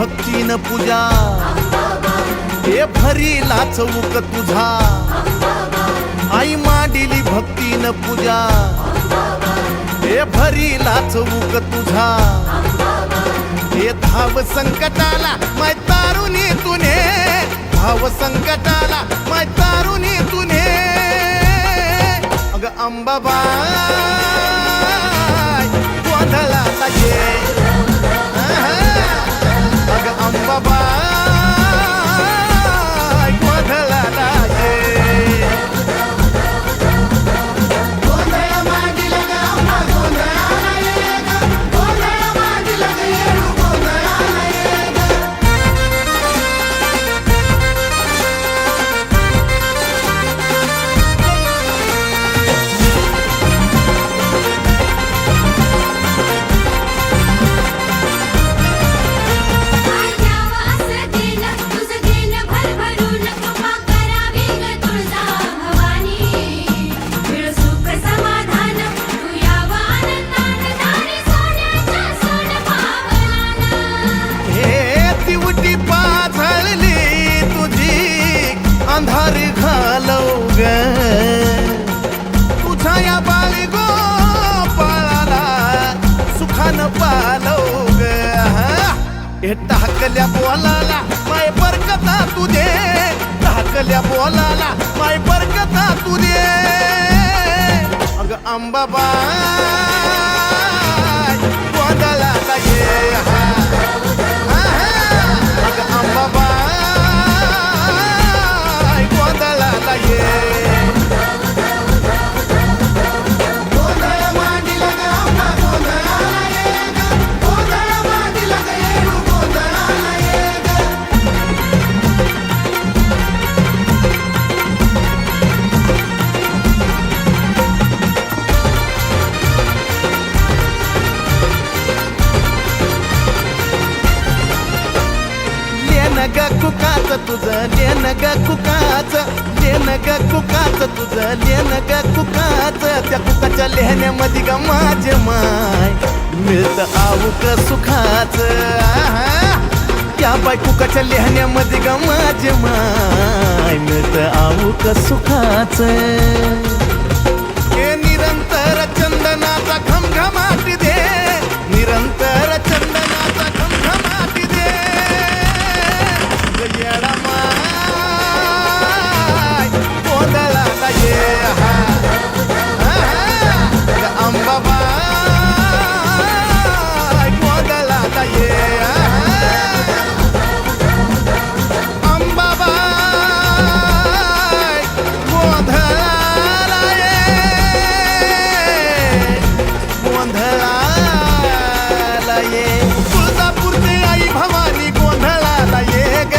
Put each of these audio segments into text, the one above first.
भक्तीन पूजा हे भरीला चौक तुझा आई मांडिली भक्तीन पूजा हे भरीला चौक तुझा हे धाव संकटाला माय तारुणी तुने धाव संकटाला माय तारुणी तुने अग अंबाबाई गोंधळाला ये अग अंबाबाई गोंधळाला ये अंधार घालव ग तुझ्या या बाळी गोपाळाला सुखानं पालव ग हे टाकल्या बोलाला माय बरकता तुझे टाकल्या बोलाला माय बरकता तुझे अग अंबाबाई गोंधळाला ये अग अंबाबाई ग कुकाच तुझं लेन ग कुकाच लेन ग कुकाच तुझं लेन ग कुकाच त्या कुकाच्या लेहण्यामध्ये ग माझे माय मिळत आऊक सुखाच त्या बाय कुकाच्या लेहण्यामध्ये ग माझे माय मिळत आऊक सुखाच हे निरंतर चंदनाचा घमघमाट दे निरंतर चंदनाचा घमघमाट दे गोंधळाला ये अंबाबाई गोंधळाला ये अंबाबाई गोंधळाला ये गोंधळाला ये तुळजापूरची आई भवानी गोंधळाला ये ग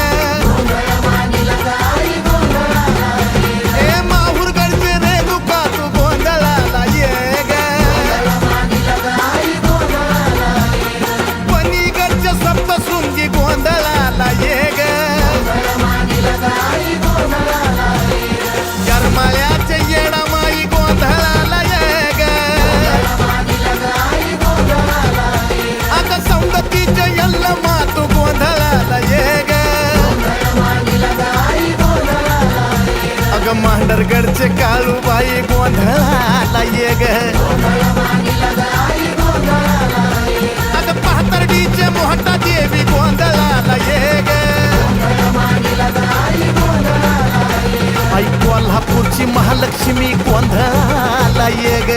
गोंधळाला ये ग गरमाळ्याच्या येडामाई गोंधळाला ये ग अग सौंदतीच्या यल्ल मातू गोंधळाला ये ग अग मांडरगडचे काळूबाई गोंधळाला ये ग अग पाहतर्डीचे मोहटा देवी गोंधळाला ये ग आई कोल्हापूरची महालक्ष्मी गोंधळाला ये ग